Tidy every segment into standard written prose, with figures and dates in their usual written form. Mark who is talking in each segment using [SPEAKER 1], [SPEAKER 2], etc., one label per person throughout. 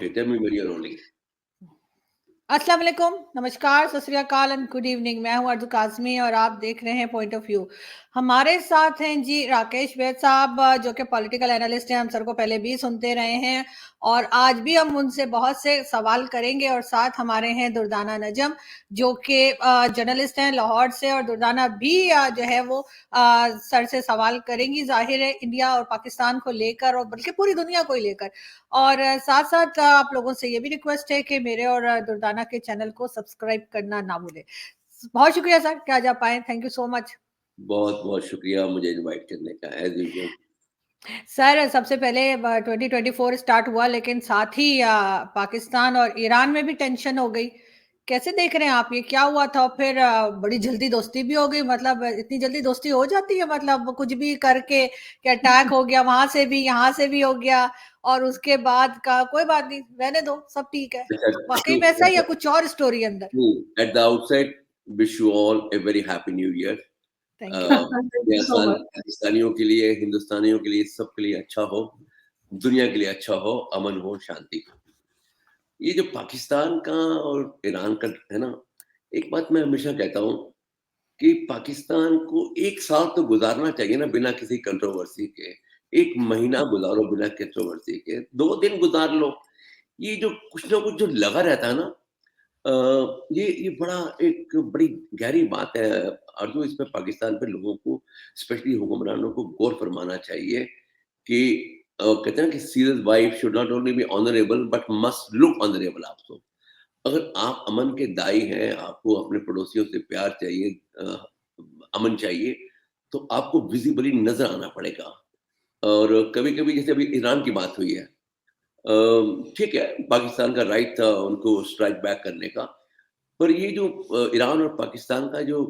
[SPEAKER 1] Okay, tell me when you're rolling.
[SPEAKER 2] अस्सलाम वालेकुम, नमस्कार, सत श्री अकाल एंड गुड इवनिंग। मैं हूं अर्जु काज़मी और आप देख रहे हैं पॉइंट ऑफ व्यू। हमारे साथ हैं जी राकेश वैद साहब, जो कि पॉलिटिकल एनालिस्ट हैं। हम सर को पहले भी सुनते रहे हैं और आज भी हम उनसे बहुत से सवाल करेंगे। और साथ हमारे हैं दुर्दाना नजम, जो कि जर्नलिस्ट हैं लाहौर से, और दुर्दाना भी जो है वो सर से सवाल करेंगी, जाहिर है इंडिया और पाकिस्तान को लेकर और बल्कि पूरी दुनिया को ही लेकर। और साथ साथ आप लोगों से ये भी रिक्वेस्ट है कि मेरे और दुर्दाना के चैनल को सब्सक्राइब करना ना भूलें। बहुत शुक्रिया सर कि आज आप आए, थैंक यू सो मच।
[SPEAKER 1] बहुत बहुत शुक्रिया मुझे इनवाइट करने का, एज यूजुअल।
[SPEAKER 2] सर सबसे पहले 2024 स्टार्ट हुआ, लेकिन साथ ही पाकिस्तान और ईरान में भी टेंशन हो गई। कैसे देख रहे हैं आप, ये क्या हुआ था? फिर बड़ी जल्दी दोस्ती भी हो गई। मतलब इतनी जल्दी दोस्ती हो जाती है? मतलब कुछ भी करके कि अटैक हो गया, वहां से भी यहाँ से भी हो गया, और उसके बाद का कोई बात नहीं, रहने दो, सब ठीक है। वाकई में ऐसा ही या कुछ और स्टोरी अंदर?
[SPEAKER 1] At the outset, wish you all a very happy new year.
[SPEAKER 2] Thank you.
[SPEAKER 1] ये साल पाकिस्तानियों के लिए, हिंदुस्तानियों के लिए, सबके लिए अच्छा हो, दुनिया के लिए अच्छा हो, अमन हो, शांति हो। ये जो पाकिस्तान का और ईरान का है ना, एक बात मैं हमेशा कहता हूँ कि पाकिस्तान को 1 साल तो गुजारना चाहिए ना बिना किसी कंट्रोवर्सी के। 1 महीना गुजारो बिना कंट्रोवर्सी के, 2 दिन गुजार लो। ये जो कुछ ना कुछ जो लगा रहता है ना, ये बड़ा एक बड़ी गहरी बात है। और जो इस पे पाकिस्तान पे लोगों को, स्पेशली हुक्मरानों को गौर फरमाना चाहिए कि कहते हैं ना कि serious wife should not only be honourable but must look honourable also. अगर आप अमन के दाई हैं, आपको अपने पड़ोसियों से प्यार चाहिए, अमन चाहिए, तो आपको विजिबली नजर आना पड़ेगा। और कभी-कभी जैसे अभी ईरान की बात हुई है, ठीक है, पाकिस्तान का राइट था उनको स्ट्राइक बैक करने का, पर ये जो ईरान और पाकिस्तान का जो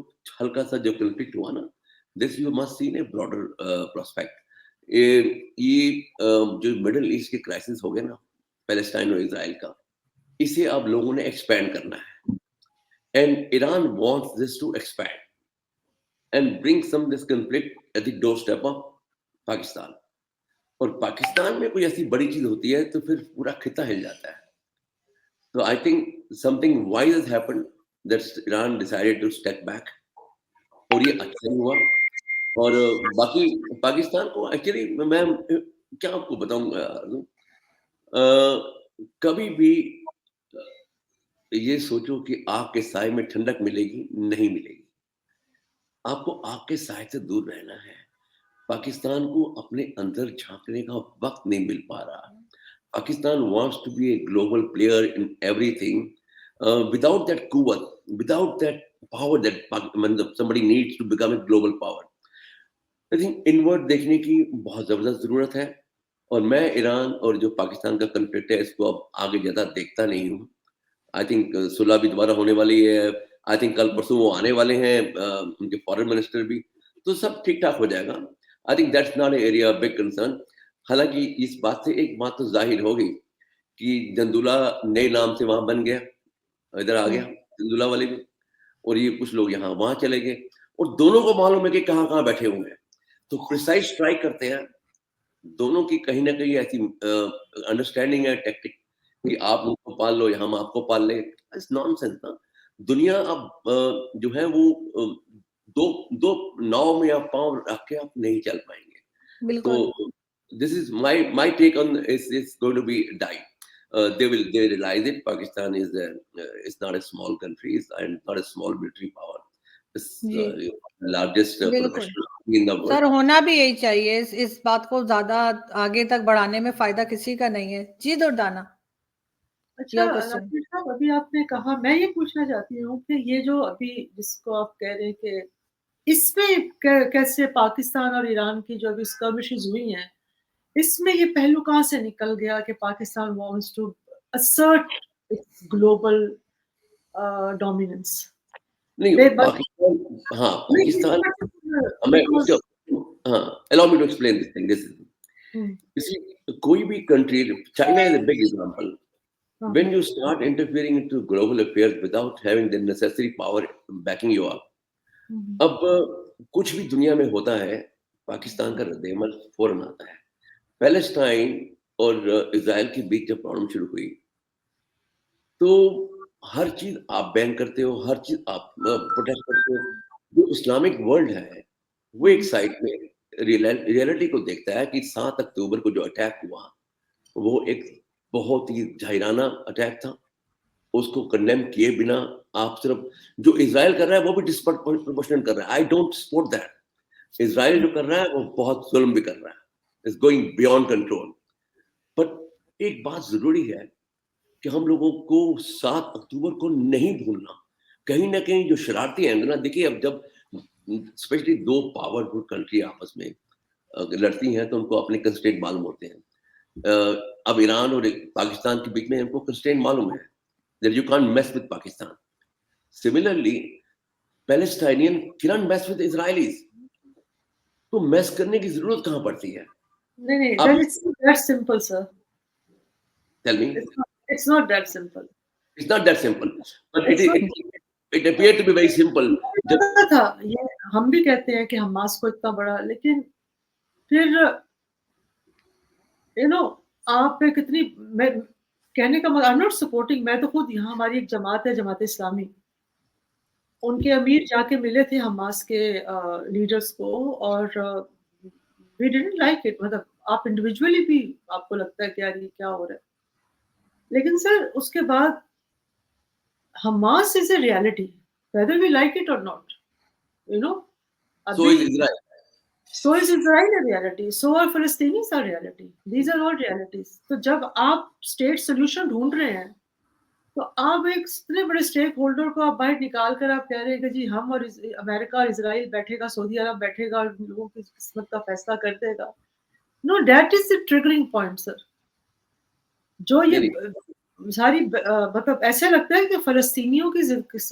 [SPEAKER 1] हल्का-सा जो कॉन्फ्लिक्ट हुआ ना, this you must see in A broader prospect. ये जो मिडल ईस्ट के क्राइसिस हो गए ना, पैलेस्टाइन और इज़राइल का, इसे अब लोगों ने एक्सपैंड करना है। And Iran wants this to expand and bring some this conflict at the doorstep of Pakistan. और पाकिस्तान में कोई ऐसी बड़ी चीज़ होती है, तो फिर पूरा खित्ता हिल जाता है। So I think something wise has happened that Iran decided to step back और ये अच्छा ही हुआ। और बाकी पाकिस्तान को एक्चुअली मैं क्या आपको बताऊंगा, कभी भी ये सोचो कि आग के साए में ठंडक मिलेगी, नहीं मिलेगी। आपको आग के साए से दूर रहना है। पाकिस्तान को अपने अंदर झांकने का वक्त नहीं मिल पा रहा। Pakistan wants to be a global player in everything. Without that kuwat, without that power that somebody needs to become a global power, I think inward देखने की बहुत जबरदस्त जरूरत है। और मैं ईरान और जो पाकिस्तान का कॉन्फ्लिक्ट है, इसको अब आगे ज्यादा देखता नहीं हूँ। आई थिंक सुलह भी दोबारा होने वाली है। आई थिंक कल परसों वो आने वाले हैं, उनके फॉरेन मिनिस्टर भी, तो सब ठीक ठाक हो जाएगा। I think that's not area big concern. हालांकि इस बात से एक बात तो जाहिर हो गई कि जंदुला नए नाम से वहां बन गया, इधर आ गया जंदुला वाले भी, और ये कुछ लोग यहाँ वहां चले गए, और दोनों को मालूम है कि कहाँ कहाँ बैठे हुए हैं, तो प्रिसाइज स्ट्राइक करते हैं। दोनों की कहीं ना कहीं ऐसी अंडरस्टैंडिंग है, टेक्टिक, कि आप उनको पाल लो या हम आपको पाल ले। इट्स नॉनसेंस ना। दुनिया अब जो है वो दो दो नाव में आप पांव रख के आप नहीं चल पाएंगे।
[SPEAKER 2] बिल्कुल।
[SPEAKER 1] तो this is my take on is going to be die. They realize it. Pakistan is not a small country, and not a small military power. It's
[SPEAKER 2] जी
[SPEAKER 1] largest
[SPEAKER 2] बिल्कुल
[SPEAKER 1] professional army in the world.
[SPEAKER 2] Sir, होना भी यही चाहिए। इस बात को ज्यादा आगे तक बढ़ाने में फायदा किसी का नहीं है। जी दुर्दाना,
[SPEAKER 3] अच्छा
[SPEAKER 2] योर क्वेश्चन।
[SPEAKER 3] राकेश साहब, अभी आपने कहा, मैं ये पूछना चाहती हूँ कि ये जो अभी जिसको आप कह रहे हैं कि इसमें कैसे पाकिस्तान और ईरान की जो अभी स्कर्मिशेस हुई हैं, इसमें ये पहलू कहाँ से निकल गया कि Pakistan wants to assert its global dominance?
[SPEAKER 1] नहीं,
[SPEAKER 3] They but
[SPEAKER 1] पाकिस्तान, हाँ, पाकिस्तान, मैं
[SPEAKER 3] because
[SPEAKER 1] उसका, हाँ, allow me to explain this thing. This is, you see, कोई भी country, China is a big example. When you start interfering into global affairs without having the necessary power backing you up, अब कुछ भी दुनिया में होता है, पाकिस्तान का रद्द-ए-अमल फौरन आता है। पैलेस्टाइन और इज़राइल के बीच जब प्रॉब्लम शुरू हुई, तो हर चीज़ आप बैन करते हो, हर चीज़ आप प्रोटेस्ट करते हो। जो इस्लामिक वर्ल्ड है, वो एक साइड में रियलिटी को देखता है कि 7 अक्टूबर को जो अटैक हुआ, वो एक बहुत ही जाहिराना अटैक था। उसको कंडेम किए बिना आप सिर्फ जो इज़राइल कर रहा है, वो भी डिस्प्रपोर्शनेट कर रहा है। I don't support that. Israel जो कर रहा है, वो बहुत ज़ुल्म भी कर रहा है। It's going beyond control. But एक बात ज़रूरी है कि हम लोगों को 7 अक्टूबर को नहीं भूलना। कहीं न कहीं जो शरारती हैं ना, देखिए अब जब स्पेशली 2 पावरफुल कंट्री आपस में लड़ती हैं, तो उनको अपने कंस्ट्रेंट मालूम होते हैं। अब ईरान और पाकिस्तान के बीच में इनको कंस्ट्रेंट मालूम है that you can't mess with Pakistan. Similarly, Palestinian cannot mess with Israelis. तो मैस करने की जरूरत कहाँ पड़ती है?
[SPEAKER 3] नहीं,
[SPEAKER 1] अब
[SPEAKER 3] it's not that simple, sir.
[SPEAKER 1] tell me.
[SPEAKER 3] It's not that simple.
[SPEAKER 1] It's not that simple, but
[SPEAKER 3] It's not.
[SPEAKER 1] it appeared to be very simple. जब
[SPEAKER 3] पता था, ये हम भी कहते हैं कि हमास को इतना बड़ा, लेकिन फिर यू नो आप पे कितनी, मैं कहने का मतलब, आई एम नॉट सपोर्टिंग, मैं तो खुद यहाँ हमारी एक जमात है, जमात इस्लामी, उनके अमीर जाके मिले थे हमास के लीडर्स को, और वी डिडंट लाइक इट। मतलब आप इंडिविजुअली भी आपको लगता है कि यार ये क्या हो रहा है, लेकिन सर उसके बाद Hamas is a reality whether we like it और not, you know.
[SPEAKER 1] so is Israel.
[SPEAKER 3] So is Israel a reality? So are Palestinians a reality? These are all realities. तो जब आप स्टेट सोल्यूशन ढूंढ रहे हैं, तो आप एक इतने बड़े स्टेक होल्डर को आप बाहर निकाल कर आप कह रहे हैं कि जी हम और अमेरिका और इजराइल बैठेगा, सऊदी अरब बैठेगा और लोगों की किस्मत का फैसला कर देगा। No, that is the triggering point sir. जो ये सारी मतलब ऐसे लगता है कि फलस्तीनियों की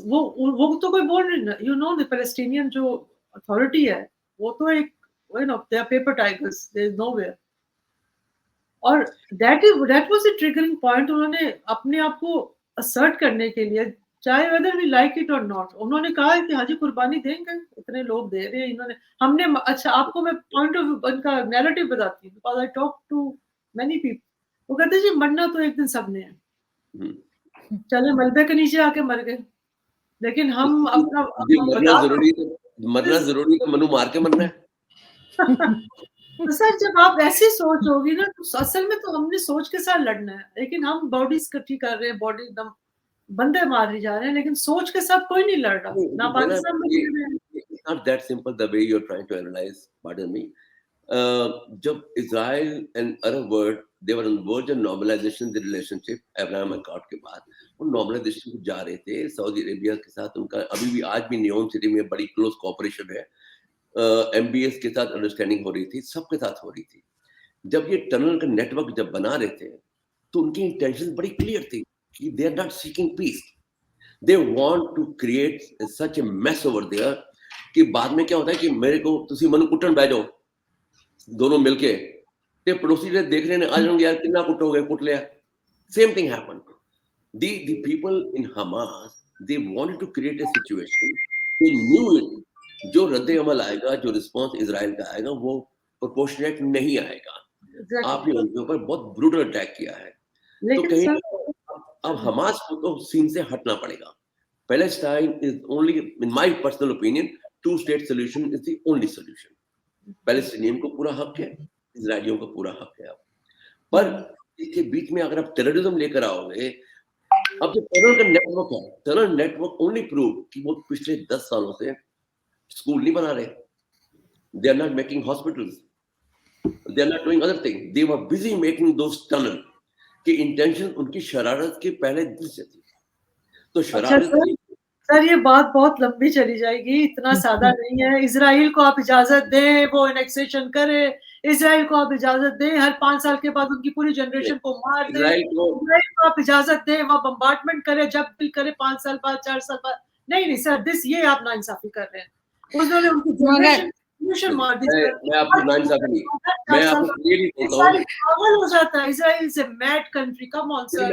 [SPEAKER 3] वो तो कोई बोल नहीं, यू नो द फलस्तीनियन जो अथॉरिटी है, वो तो एक you know they are paper tigers, there is nowhere, और that was a triggering point। उन्होंने अपने आप को assert करने के लिए, चाहे whether we like it or not, उन्होंने कहा है कि हाजी कुर्बानी देंगे, इतने लोग दे रहे हैं इन्होंने, हमने अच्छा आपको मैं पॉइंट ऑफ व्यू उनका नैरेटिव बताती हूँ, because I talk to many people, वो कहते हैं जी मरना तो एक दिन सबने है, चले मलबे के नीचे आके मर गए, लेकिन हम अपना
[SPEAKER 1] मरना जरूरी तो मनु मार के मरना है।
[SPEAKER 3] तो सर जब आप ऐसी सोच होगी ना, तो असल में तो हमने सोच के साथ लड़ना है, लेकिन हम बॉडी इकट्ठी कर रहे हैं, बॉडी एकदम बंदे मारे जा रहे हैं, लेकिन सोच के साथ कोई नहीं लड़ रहा ना पाकिस्तान में।
[SPEAKER 1] It's not that simple the way you're trying to analyze, pardon me. जब Israel and Arab world they were on the verge of normalization the relationship Abraham Accord के बाद, वो normalization को जा रहे थे सऊदी अरेबिया के साथ। उनका अभी भी आज भी न्यूयॉर्क सिटी में बड़ी क्लोज कोऑपरेशन है। MBS के साथ अंडरस्टैंडिंग हो रही थी, सबके साथ हो रही थी। जब ये टनल का नेटवर्क जब बना रहे थे, तो उनकी इंटेंशन बड़ी क्लियर थी कि they are not seeking peace, they want to create such a mess over there कि बाद में क्या होता है कि मेरे को तुसी मनु कुटन बैठ जाओ दोनों मिलके, ते पड़ोसी जो देख रहे हैं आज होंगे यार कितना कुटोगे, कुट लिया। Same thing happened. The people in Hamas, they wanted to create a situation, they knew it, जो रद्द अमल आएगा, जो रिस्पॉन्स इजराइल का आएगा, वो प्रोपोर्शनेट नहीं आएगा। आपने उनके ऊपर बहुत ब्रूटल अटैक किया है, तो कहीं अब हमास को तो सीन से हटना पड़ेगा। Palestine is only, in my personal opinion, two state solution is the only solution. Palestinian को पूरा हक है, इजराइलियों को पूरा हक है। पर इसके बीच में अगर आप टेररिज्म लेकर आओगे, अब जो टनल का नेटवर्क है, टनल नेटवर्क ओनली प्रूव कि वो पिछले 10 सालों से स्कूल नहीं बना रहे, they are not making hospitals, they are not doing other thing, they were busy making those tunnel. की इंटेंशन उनकी शरारत के पहले दिन से थी। तो शरारत
[SPEAKER 3] सर ये बात बहुत लंबी चली जाएगी, इतना सादा नहीं है। इजराइल को आप इजाजत दें, वो एनेक्सेशन करे, इजराइल को आप इजाजत दें, हर 5 साल के बाद उनकी पूरी जनरेशन को मार दें, इजराइल को आप इजाजत दें, वहाँ बम्बार्डमेंट करे, जब भी करे 5 साल बाद, 4 साल बाद। नहीं सर, ये आप नाइंसाफी कर रहे हैं। उन्होंने उनकी जनरेशन मार दी।
[SPEAKER 1] मैं आपको नाइंसाफी नहीं, मैं आपको क्लियरली बोलता हूं,
[SPEAKER 3] पागल हो जाता है। Israel is a mad country, come on sir.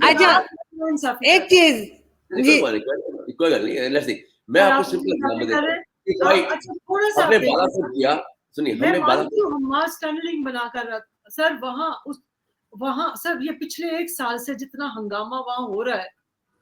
[SPEAKER 2] अच्छा एक चीज जी,
[SPEAKER 1] कोई गल नहीं, लेट्स सी, मैं आपको सिंपल एग्जांपल देता हूं।
[SPEAKER 3] अच्छा थोड़ा सा
[SPEAKER 1] हमने 12 फुट किया, सुनिए, हमने 12
[SPEAKER 3] हमास टनलिंग बनाकर सर वहाँ सर ये पिछले 1 साल से जितना हंगामा वहाँ हो रहा है,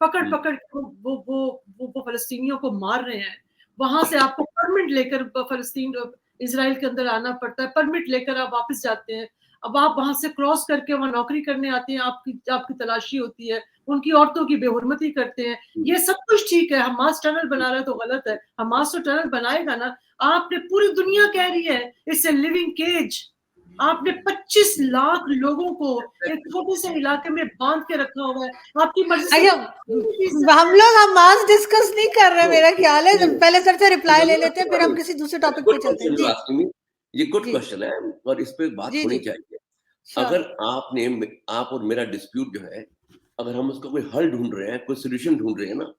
[SPEAKER 3] पकड़ के वो फ़लस्तीनियों को मार रहे हैं। वहाँ से आपको परमिट लेकर फ़लस्तीन इज़राइल के अंदर आना पड़ता है, परमिट लेकर आप वापस जाते हैं। अब आप वहाँ से क्रॉस करके वहाँ नौकरी करने आते हैं, आपकी तलाशी होती है, उनकी औरतों की बेहुरमती करते हैं। ये सब कुछ ठीक है, हमास टनल बना रहा है तो गलत है। हमास तो टनल बनाएगा ना, आपने पूरी दुनिया कह रही है इट्स अ लिविंग केज। आपने 25 लाख लोगों को एक छोटे से इलाके में बांध के रखा हुआ है। आपकी मर्जी से
[SPEAKER 2] अच्छा, हम लोग हमास डिस्कस नहीं कर रहे, मेरा ख्याल है। पहले सर से रिप्लाई ले लेते हैं, फिर हम किसी दूसरे टॉपिक पे चलते हैं। जी
[SPEAKER 1] ये गुड
[SPEAKER 2] जी
[SPEAKER 1] क्वेश्चन है और इस पे बात
[SPEAKER 2] जी
[SPEAKER 1] होनी
[SPEAKER 2] जी
[SPEAKER 1] चाहिए।
[SPEAKER 2] श्योर।
[SPEAKER 1] अगर आप और मेरा डिस्प्यूट जो है, अगर हम उसका कोई हल ढूंढ रहे हैं, कोई सोल्यूशन ढूंढ रहे हैं ना,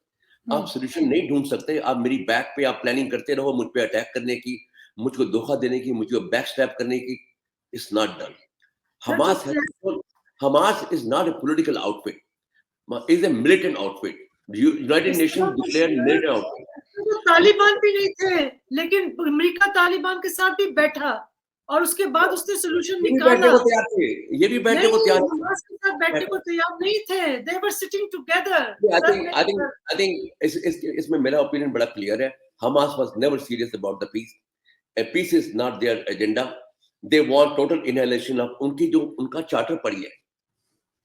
[SPEAKER 1] आप सोल्यूशन नहीं ढूंढ सकते। आप मेरी बैक पे आप प्लानिंग करते रहो, मुझ पे अटैक करने की, मुझको धोखा देने की, मुझको बैक स्टैप करने की। It's not done. Hamas is not a political outfit. It's a militant outfit. United Nations declared militant outfit.
[SPEAKER 3] तो तालिबान भी नहीं थे, लेकिन अमेरिका तालिबान के साथ भी बैठा और उसके बाद उसने सोल्यूशन
[SPEAKER 1] ये भी
[SPEAKER 3] निकाला।
[SPEAKER 1] बैठने को तैयार थे। ये भी बैठने को तैयार थे।
[SPEAKER 3] हमास के साथ बैठने को तैयार नहीं थे। They were sitting together.
[SPEAKER 1] I think इसमें मेरा ओपिनियन बड़ा क्लियर है। Hamas was never serious about the peace. A peace is not their agenda. They want total annihilation of उनका चार्टर पढ़ी है।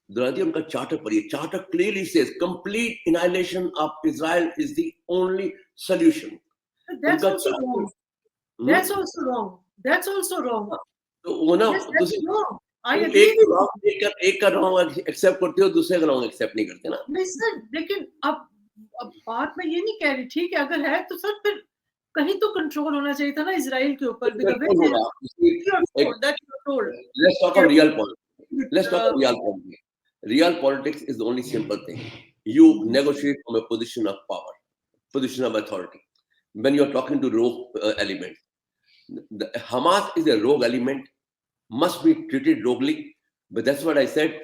[SPEAKER 1] दुरादी उनका चार्टर पढ़िए। Charter clearly says complete annihilation of Israel is the only solution.
[SPEAKER 3] That's also wrong. That's also wrong. That's also wrong.
[SPEAKER 1] तो वो ना
[SPEAKER 3] Yes, that's wrong. I
[SPEAKER 1] तुम
[SPEAKER 3] agree with you.
[SPEAKER 1] एक का रॉन्ग एक्सेप्ट करते हो, दूसरे का रॉन्ग एक्सेप्ट नहीं करते ना।
[SPEAKER 3] नहीं सर, लेकिन अब बात मैं ये नहीं कह रही, ठीक है अगर है तो सर फिर कहीं तो कंट्रोल होना चाहिए था ना इजराइल के ऊपर भी।
[SPEAKER 1] Let's talk of real politics. Let's talk of real politics. Real politics is the only simple thing. You negotiate from a position of power, position of authority. When you're talking to rogue elements, the Hamas is a rogue element, must be treated roguely. But that's what I said.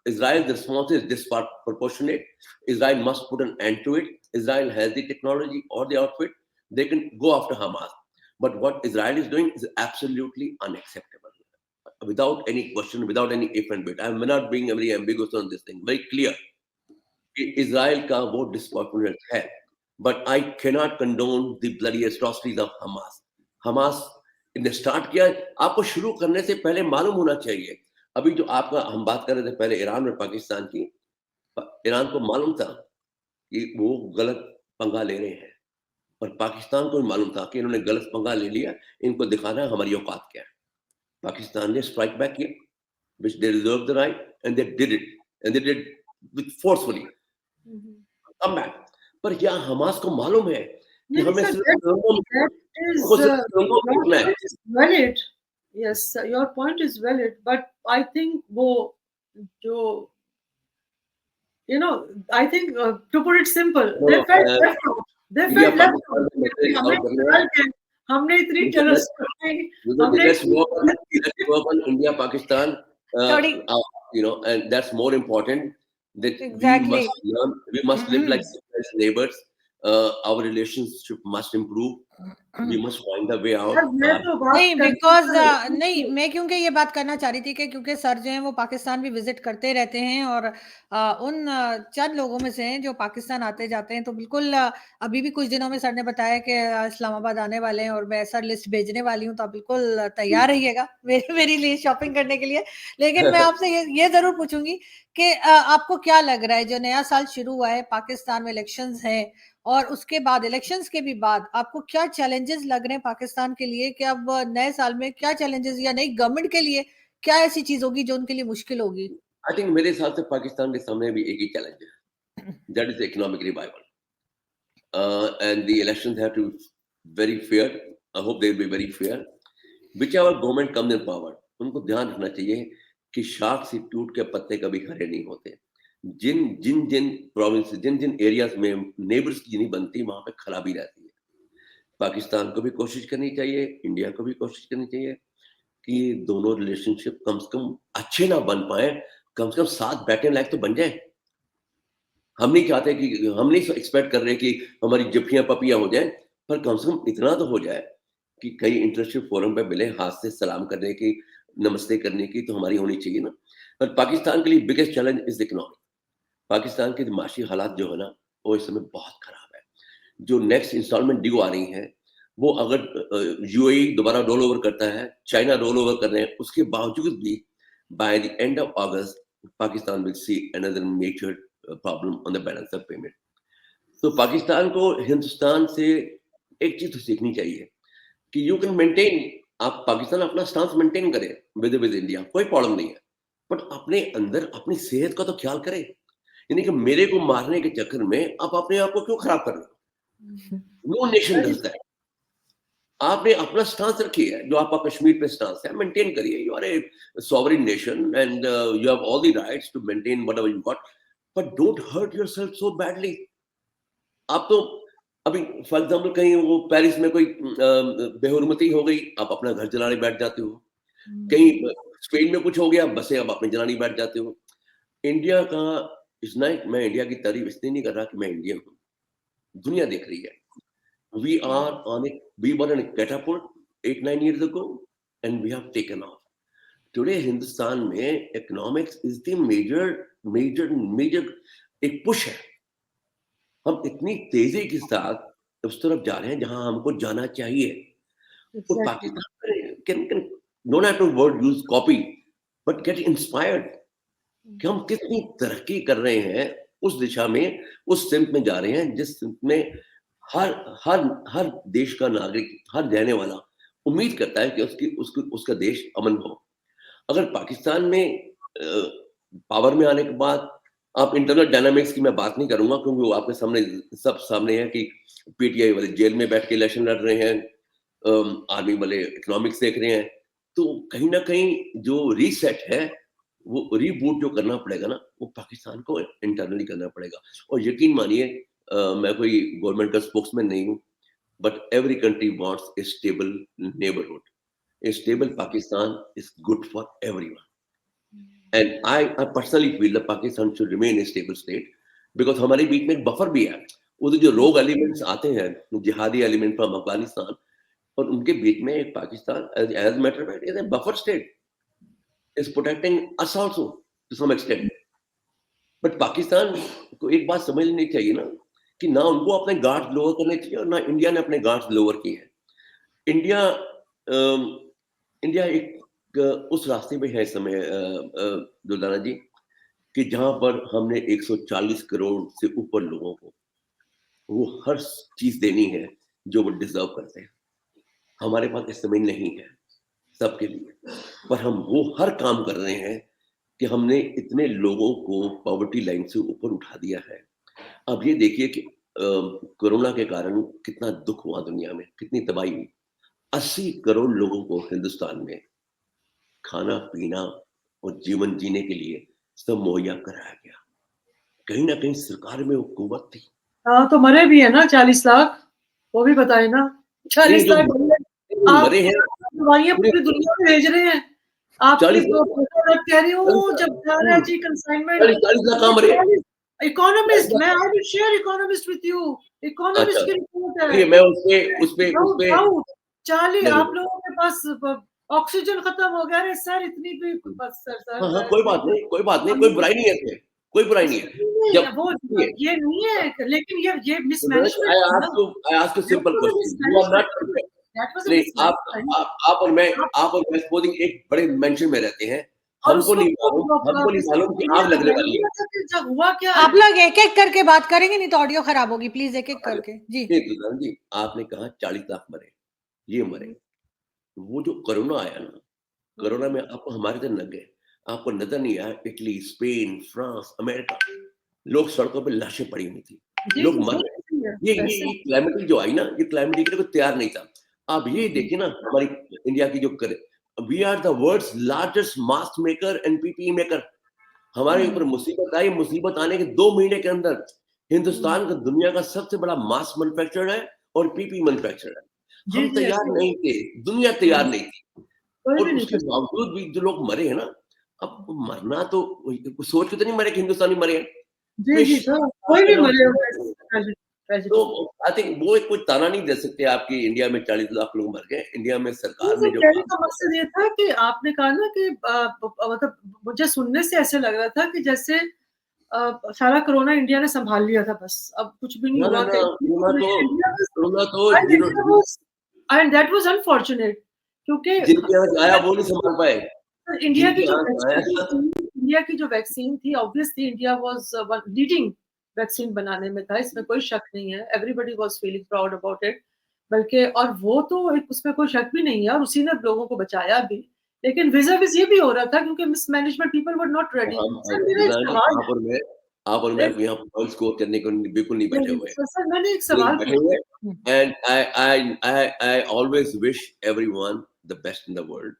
[SPEAKER 1] Israel's response is disproportionate. Israel must put an end to it. Israel has the technology or the outfit. They can go after Hamas. But what Israel is doing is absolutely unacceptable. Without any question, without any if and but. I'm not being very ambiguous on this thing. Very clear. Israel का वो disproportionate है. But I cannot condone the bloody atrocities of Hamas. Hamas ने start किया। आपको शुरू करने से पहले मालूम होना चाहिए। अभी जो आपका हम बात कर रहे थे पहले ईरान और पाकिस्तान की, ईरान को मालूम था कि वो गलत पंगा ले रहे हैं और पाकिस्तान को भी मालूम था कि इन्होंने गलत पंगा ले लिया, इनको दिखाना है हमारी औकात क्या है। पाकिस्तान ने स्ट्राइक बैक किया, which they deserved the right, and they did it, and they did with forcefully come back. पर क्या हमास को मालूम है कि हमें
[SPEAKER 3] valid. Yes, your point is valid, but I think वो जो I think to put it simple, they felt left out. They felt left out. हमने इतनी tunnels
[SPEAKER 1] let's work on India, Pakistan, and that's more important. That
[SPEAKER 2] exactly.
[SPEAKER 1] we must live like neighbors. Our relationship must improve. We must find a way out.
[SPEAKER 2] नहीं because नहीं, मैं क्योंकि ये बात करना चाह रही थी कि क्योंकि सर जो हैं वो पाकिस्तान भी विजिट करते रहते हैं और उन चंद लोगों में से हैं जो पाकिस्तान आते जाते हैं। तो बिल्कुल अभी भी कुछ दिनों में सर ने बताया कि इस्लामाबाद आने वाले हैं और मैं सर लिस्ट भेजने वाली हूँ, तो आप बिल्कुल तैयार रहिएगा मेरी लिए शॉपिंग करने के लिए। लेकिन मैं आपसे ये जरूर पूछूंगी कि आपको क्या लग रहा है, जो नया साल शुरू हुआ है, पाकिस्तान में इलेक्शंस हैं और उसके बाद इलेक्शंस के भी बाद आपको क्या चैलेंजेस लग रहे हैं पाकिस्तान के लिए, कि अब नए साल में क्या चैलेंजेस या नई गवर्नमेंट के लिए क्या ऐसी चीज होगी जो उनके लिए मुश्किल होगी?
[SPEAKER 1] आई थिंक मेरे हिसाब से पाकिस्तान के सामने भी एक ही चैलेंज है, that is economic revival and the elections have to very fair. I hope they will be very fair. Whichever government comes in power, उनको ध्यान रखना चाहिए कि शाख से टूट के पत्ते कभी हरे नहीं होते। जिन प्रोविंस, जिन एरियाज में नेबर्स की नहीं बनती, वहां पे खराबी रहती है। पाकिस्तान को भी कोशिश करनी चाहिए, इंडिया को भी कोशिश करनी चाहिए कि दोनों रिलेशनशिप कम से कम अच्छे ना बन पाए, कम से कम साथ बैठने लायक तो बन जाए। हम नहीं चाहते कि, हम नहीं एक्सपेक्ट कर रहे कि हमारी जफ्फियां पपियां हो जाए, पर कम से कम इतना तो हो जाए कि कई इंटरनेशनल फोरम पे मिले, हाथ से सलाम करने की नमस्ते करने की तो हमारी होनी चाहिए ना। पर पाकिस्तान के लिए biggest challenge is economic. Pakistan के माशी हालात जो है ना, वो इस समय बहुत खराब है। जो नेक्स्ट इंस्टॉलमेंट ड्यू आ रही है, वो अगर यूएई दोबारा रोल ओवर करता है, चाइना रोल ओवर कर रहे हैं, उसके बावजूद भी by the end of August Pakistan will see another major problem on the balance of payment. तो पाकिस्तान को हिंदुस्तान से एक चीज तो सीखनी चाहिए कि यू कैन मेंटेन, आप पाकिस्तान अपना स्टांस मेंटेन करे विद इंडिया, कोई प्रॉब्लम नहीं है, बट अपने अंदर अपनी सेहत का तो ख्याल करे। यानी कि मेरे को मारने के चक्कर में आप अपने आप को क्यों खराब कर रहे हो? No nation does that. आपने अपना स्टांस रखी है, जो आपका कश्मीर पे स्टांस है, मेंटेन करिए। You are a sovereign nation and you have all the rights to maintain whatever you got, but don't hurt yourself so badly. आप तो अभी फॉर एग्जांपल कहीं वो पेरिस में कोई बेहुरमती हो गई, आप अपना घर जलाने बैठ जाते हो। कहीं स्पेन में कुछ हो गया, बसें आप अपने जलाने बैठ जाते हो। इंडिया का इस नाइट, मैं इंडिया की तारीफ इसलिए नहीं कर रहा कि मैं इंडियन हूँ, दुनिया देख रही है। We are on a, we were on a catapult 8-9 years ago and we have taken off. Today Hindustan में economics is the major एक पुश है। हम इतनी तेजी के साथ उस तरफ जा रहे हैं जहां हमको जाना चाहिए। और Pakistan can don't have to word use copy but get inspired कि हम कितनी तरक्की कर रहे हैं उस दिशा में, उस सिमत में जा रहे हैं जिस सिमत में हर देश का नागरिक, हर रहने वाला उम्मीद करता है कि उसका देश अमन हो। अगर पाकिस्तान में पावर में आने के बाद, आप इंटरनल डायनामिक्स की मैं बात नहीं करूंगा क्योंकि वो आपके सामने सब सामने है कि पीटीआई वाले जेल में बैठ के इलेक्शन लड़ रहे हैं, आर्मी वाले इकोनॉमिक्स देख रहे हैं। तो कहीं ना कहीं जो रीसेट है, वो रीबूट जो करना पड़ेगा ना, वो पाकिस्तान को इंटरनली करना पड़ेगा। और यकीन मानिए, मैं कोई गवर्नमेंट का स्पोक्समैन नहीं हूँ, but every country wants A stable neighbourhood. A stable Pakistan is good for everyone and I personally feel that Pakistan should remain A stable state, because हमारे बीच में एक बफर भी है। वो जो रोग एलिमेंट्स आते हैं, जिहादी एलिमेंट फ्रॉम अफगानिस्तान, और उनके बीच में एक Pakistan as matter of is a buffer state, is protecting us also to some extent. But Pakistan को एक बात समझ लेनी चाहिए ना कि ना उनको अपने गार्ड्स लोअर करने चाहिए और ना इंडिया ने अपने गार्ड्स लोअर किए हैं। इंडिया एक उस रास्ते पे है इस समय दुलाना जी, कि जहां पर हमने 140 करोड़ से ऊपर लोगों को वो हर चीज देनी है जो वो डिजर्व करते हैं। हमारे पास इस समय नहीं है सबके लिए, पर हम वो हर काम कर रहे हैं कि हमने इतने लोगों को पॉवर्टी लाइन से ऊपर उठा दिया है। अब ये देखिए कि कोरोना के कारण कितना दुख हुआ दुनिया में, कितनी तबाही हुई। 80 करोड़ लोगों को हिंदुस्तान में खाना पीना और जीवन जीने के लिए सब मुहैया कराया गया। कहीं ना कहीं सरकार में वो कुव्वत थी।
[SPEAKER 3] हाँ, तो मरे भी है ना 40 लाख, वो भी बताए ना। 40 लाख
[SPEAKER 1] मरे हैं,
[SPEAKER 3] दवाइयां पूरी दुनिया में भेज रहे हैं। आप कह रही हूँ जब जा रहा है जी कंसाइनमेंट,
[SPEAKER 1] 40 लाख कहाँ मरे?
[SPEAKER 3] इकोनॉमिस्ट, मैं I will share economist with you, economist की रिपोर्ट है।
[SPEAKER 1] मैं उसपे
[SPEAKER 3] 40, आप लोगों के पास ऑक्सीजन खत्म हो गया है सर, इतनी भी बस सर।
[SPEAKER 1] हाँ, कोई बात नहीं, कोई बुराई नहीं है इसमें, कोई बुराई नहीं है।
[SPEAKER 3] वो ये नहीं है, लेकिन ये mismanagement.
[SPEAKER 1] I ask you simple question. You are not perfect. नहीं, आप और मैं सपोजिंग एक बड़े मेंशन में रहते हैं, हमको नहीं मालूम कि आग लगने वाली है।
[SPEAKER 3] हुआ क्या?
[SPEAKER 2] आप लोग एक एक करके बात करेंगे, नहीं तो ऑडियो खराब होगी। प्लीज एक एक करके
[SPEAKER 1] जी। आपने कहा 40 लाख मरे, ये मरे। वो जो कोरोना आया ना, कोरोना में आपको हमारे तरह लग गए, आपको नजर नहीं आया इटली, स्पेन, फ्रांस, अमेरिका, लोग सड़कों पे लाशें पड़ी हुई थी, लोग मर रहे। ये क्लाइमेट जो आई ना, ये क्लाइमेट के लिए तैयार नहीं था। आप ये देखिए ना, हमारी इंडिया की जो करे, we are the world's largest mask maker and PPE maker. हमारे ऊपर मुसीबत आई, मुसीबत आने के 2 महीने के अंदर हिंदुस्तान का दुनिया का सबसे बड़ा मास्क मैन्युफैक्चरर है और पीपी मैन्युफैक्चरर है। हम तैयार नहीं थे, दुनिया तैयार नहीं थी, और उसके बावजूद भी जो लोग मरे हैं ना, अब मरना तो सोच के तो नहीं मरे कि हिंदुस्तानी मरे हैं।
[SPEAKER 3] कोई भी मरे ट्रेजेडी।
[SPEAKER 1] तो आई थिंक वो एक कोई ताना नहीं दे सकते आपकी इंडिया में 40 लाख लोग मर गए। इंडिया में सरकार ने
[SPEAKER 3] तो
[SPEAKER 1] जो
[SPEAKER 3] कहने
[SPEAKER 1] काम
[SPEAKER 3] का मकसद ये था कि आपने कहा ना कि मतलब मुझे सुनने से ऐसे लग रहा था कि जैसे सारा कोरोना इंडिया ने संभाल लिया था, बस अब कुछ भी नहीं
[SPEAKER 1] ना,
[SPEAKER 3] हुआ।
[SPEAKER 1] ना, ना, कोरोना तो
[SPEAKER 3] एंड इंडिया
[SPEAKER 1] जिन्होंने
[SPEAKER 3] was and that was unfortunate, क्योंकि
[SPEAKER 1] जिनके यहाँ आया वो नहीं संभाल पाए।
[SPEAKER 3] इंडिया की
[SPEAKER 1] जिनके
[SPEAKER 3] जो
[SPEAKER 1] यहाँ आया
[SPEAKER 3] वैक्सीन थी, obviously India was leading vaccine बनाने में था, इसमें कोई शक नहीं है। Everybody was feeling proud about it, बल्कि और वो तो उसमें कोई शक भी नहीं है, और उसी ने लोगों को बचाया भी। लेकिन विज़ ये भी हो रहा था क्योंकि मिसमैनेजमेंट, पीपल वर नॉट
[SPEAKER 1] तो
[SPEAKER 3] रेडी।
[SPEAKER 1] हम
[SPEAKER 3] सर मेरा एक
[SPEAKER 1] विधान जी,
[SPEAKER 3] सवाल
[SPEAKER 1] आप और मैं यहाँ पॉइंट स्कोर करने को बिल्कुल नहीं बैठे
[SPEAKER 3] नहीं,
[SPEAKER 1] हुए।
[SPEAKER 3] सर मैंने एक
[SPEAKER 1] लोग
[SPEAKER 3] सवाल
[SPEAKER 1] बैठे
[SPEAKER 3] पूछा।
[SPEAKER 1] हुए and I always wish everyone the best in the world.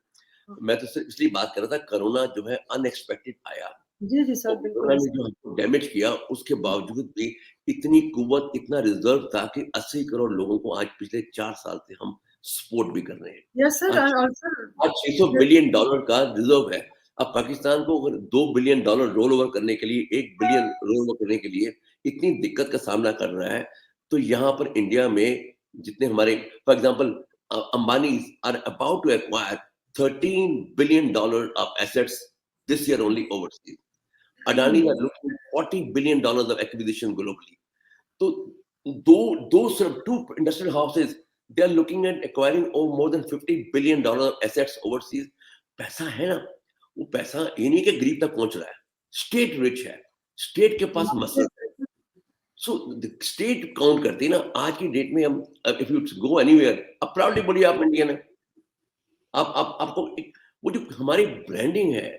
[SPEAKER 1] मैं तो सिर्फ इसलिए बात कर रहा था, कोरोना जो है अनएक्सपेक्टेड आया
[SPEAKER 3] जी सर,
[SPEAKER 1] और
[SPEAKER 3] बिल्कुल
[SPEAKER 1] कोरोना ने
[SPEAKER 3] ऐसा।
[SPEAKER 1] जो हमको डैमेज किया, उसके बावजूद भी इतनी कुव्वत, इतना रिजर्व था कि 80 करोड़ लोगों को आज पिछले 4 साल से हम सपोर्ट भी कर रहे हैं।
[SPEAKER 3] यस सर,
[SPEAKER 1] आज
[SPEAKER 3] और सर
[SPEAKER 1] आज $600 बिलियन का रिजर्व है। अब पाकिस्तान को अगर $2 बिलियन रोल ओवर करने के लिए, 1 बिलियन रोल ओवर करने के लिए इतनी दिक्कत का सामना कर रहा है, तो यहाँ पर इंडिया में जितने हमारे for example Ambani are about to acquire $13 billion of assets this year only overseas. Adani are looking at $40 billion of acquisition globally. So, two industrial houses, they are looking at acquiring more than $50 billion assets overseas. पैसा है ना, वो पैसा ये नहीं कि गरीब तक पहुंच रहा है। स्टेट रिच है, स्टेट के पास मसल है। सो स्टेट काउंट करती है ना। आज की डेट में हम इफ यू गो एनीवेयर, अब प्राउडली बोलिए आप इंडियन है। आप आपको वो जो हमारी ब्रांडिंग है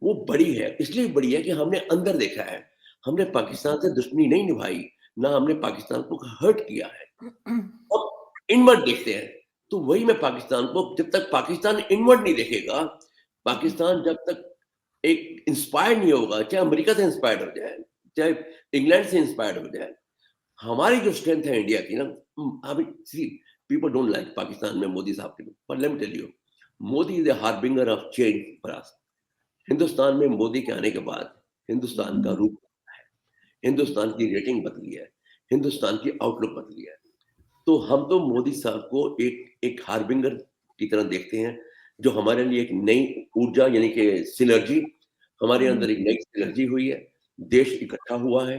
[SPEAKER 1] वो बड़ी है, इसलिए बड़ी है कि हमने अंदर देखा है। हमने पाकिस्तान से दुश्मनी नहीं निभाई, ना हमने पाकिस्तान को हर्ट किया है। अब इनवर्ड देखते हैं, तो वही मैं पाकिस्तान को, जब तक पाकिस्तान इनवर्ड नहीं देखेगा, पाकिस्तान जब तक एक इंस्पायर्ड नहीं होगा, चाहे अमेरिका से इंस्पायर्ड हो जाए, चाहे इंग्लैंड से इंस्पायर्ड हो जाए, हमारी जो स्ट्रेंथ है इंडिया की ना, अभी see people don't like Pakistan में मोदी साहब के, पर let me tell you, Modi is a harbinger of change for us. Hindustan में मोदी के आने के बाद हिंदुस्तान का रूप बदला है, हिंदुस्तान की रेटिंग बदली है, हिंदुस्तान की आउटलुक बदली है। तो हम तो मोदी साहब को एक हार्बिंगर की तरह देखते हैं, जो हमारे लिए एक नई ऊर्जा यानी कि सिनर्जी, हमारे अंदर एक नई सिनर्जी हुई है, देश इकट्ठा हुआ है।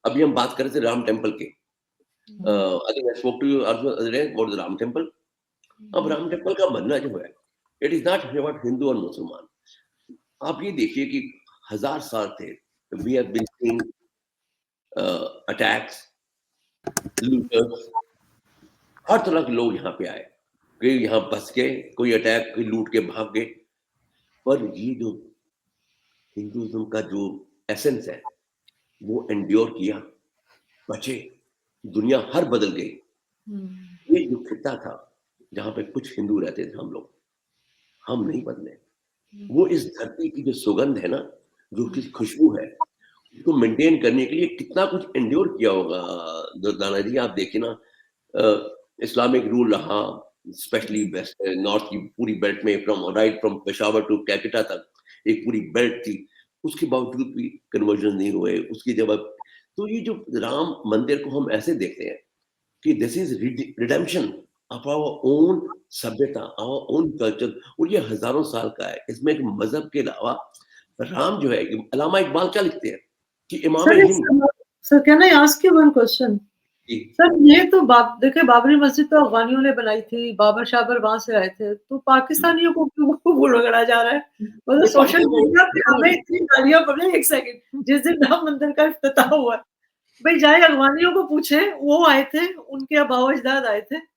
[SPEAKER 1] अभी हम बात कर रहे थे राम टेम्पल के, I think I spoke to you also about the Ram temple. अब राम टेम्पल का बनना जो है, it is not about Hindu और मुसलमान। आप ये देखिए कि 1000 साल थे, we have been seeing attacks, looters, हर तरह के लोग यहाँ पे आए, कोई यहाँ बस गए, कोई अटैक, कोई लूट के भाग गए। पर ये जो हिंदुइज्म का जो एसेंस है वो एंड्योर किया, बचे, दुनिया हर बदल गई। ये जो खिता था जहाँ पे कुछ हिंदू रहते थे, हम नहीं बदले। वो इस धरती की जो सुगंध है ना, जो उसकी खुशबू है, उसको मेंटेन करने के लिए कितना कुछ एंड्योर किया होगा दुर्गाना जी। आप देखिए ना, इस्लामिक रूल रहा, स्पेशली वेस्ट नॉर्थ की पूरी बेल्ट में, फ्रॉम पेशावर टू कैलकाटा तक एक पूरी बेल्ट थी, उसके बावजूद भी कन्वर्जन नहीं हुए उसकी जगह। तो ये जो राम मंदिर को हम ऐसे देखते हैं कि this is redemption of our own सभ्यता, आवर ओन कल्चर, और ये हजारों साल का है। इसमें एक मजहब के अलावा राम जो है, अल्लामा इकबाल क्या लिखते हैं कि इमाम Hind.
[SPEAKER 3] Sir can I ask you one question? Sir ये तो देखिए, बाबरी मस्जिद तो अफगानियों ने बनाई थी, बाबर शाबर वहां से आए थे, तो पाकिस्तानियों को क्यों बुड़गड़ा जा रहा है? मतलब सोशल मीडिया पे हमें इतनी गालियां पड़ रही। एक सेकंड, जिस दिन राम मंदिर का इफ्तिताह हुआ, भाई जाए अफगानियों को पूछे, वो आए थे, उनके आबाओ अजदाद आए थे,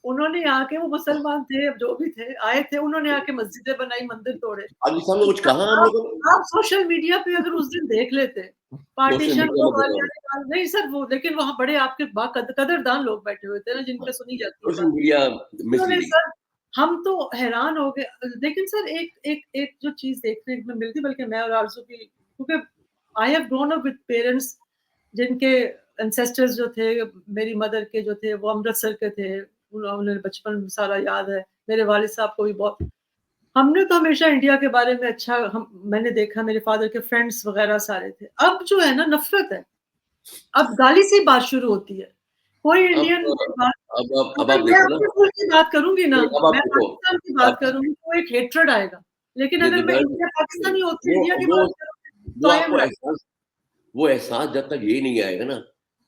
[SPEAKER 3] उन्होंने आके, वो मुसलमान थे, अब जो भी थे, आए थे, उन्होंने आके मस्जिदें बनाई, मंदिर तोड़े।
[SPEAKER 1] पाकिस्तान में कुछ कहा हम लोगों ने?
[SPEAKER 3] आप सोशल मीडिया पे अगर उस दिन देख लेते, पार्टीशन को नहीं सर, वो लेकिन वहाँ बड़े आपके कदरदान लोग बैठे हुए थे ना, जिन पे सुनी जाती है।
[SPEAKER 1] Social media misleading.
[SPEAKER 3] सर हम तो हैरान हो गए। लेकिन सर एक जो चीज देखने में मिलती, बल्कि मैं और आरज़ू की, क्योंकि I have grown up with parents जिनके एंसेस्टर्स जो थे, मेरी मदर के जो थे वो अमृतसर के थे, उन्हें बचपन सारा याद है। मेरे वालिद साहब को भी बहुत, हमने तो हमेशा इंडिया के बारे में अच्छा, मैंने देखा, मेरे फादर के फ्रेंड्स वगैरह सारे थे। अब जो है ना, नफरत है, अब गाली से बात शुरू होती है। कोई
[SPEAKER 1] अब
[SPEAKER 3] इंडियन बात
[SPEAKER 1] अब
[SPEAKER 3] अगर
[SPEAKER 1] आप
[SPEAKER 3] मैं
[SPEAKER 1] देखो ना,
[SPEAKER 3] अपने मुल्क की बात करूँगी ना,
[SPEAKER 1] नहीं, अब आप
[SPEAKER 3] मैं
[SPEAKER 1] देखो,
[SPEAKER 3] पाकिस्तान की बात
[SPEAKER 1] अब
[SPEAKER 3] करूँगी तो एक हेट्रेड आएगा। लेकिन अगर मैं इंडिया पाकिस्तानी होते
[SPEAKER 1] वो
[SPEAKER 3] इंडिया की
[SPEAKER 1] वो
[SPEAKER 3] बात करूँगी तो
[SPEAKER 1] वो
[SPEAKER 3] आई एम
[SPEAKER 1] आपको
[SPEAKER 3] राइट।
[SPEAKER 1] वो एहसास जब तक ये नहीं आएगा ना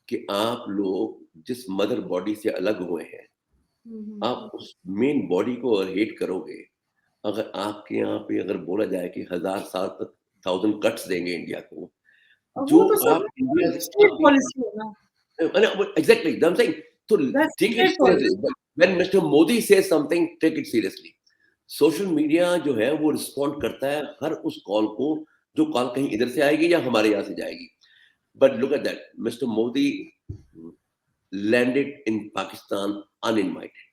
[SPEAKER 1] कि आप लोग जिस मदर बॉडी से अलग हुए हैं,
[SPEAKER 3] हुँ, हुँ, हुँ।
[SPEAKER 1] आप उस मेन बॉडी को हेट करोगे। अगर आपके यहाँ पे अगर बोला जाए कि 1000 साल तक 1000 कट्स देंगे इंडिया को,
[SPEAKER 3] अब
[SPEAKER 1] जो
[SPEAKER 3] वो तो सब
[SPEAKER 1] आप इंडिया से
[SPEAKER 3] स्टेट
[SPEAKER 1] आपकी
[SPEAKER 3] पॉलिसी है ना,
[SPEAKER 1] एग्ज़ैक्टली आई एम सेइंग, तो
[SPEAKER 3] that's
[SPEAKER 1] take it
[SPEAKER 3] state
[SPEAKER 1] seriously.
[SPEAKER 3] Policy.
[SPEAKER 1] When mister Modi says something, take it seriously. Social media जो है वो रिस्पॉन्ड करता है हर उस कॉल को, जो कॉल कहीं इधर से आएगी या हमारे यहाँ से जाएगी। But look at that, mister Modi landed in Pakistan uninvited,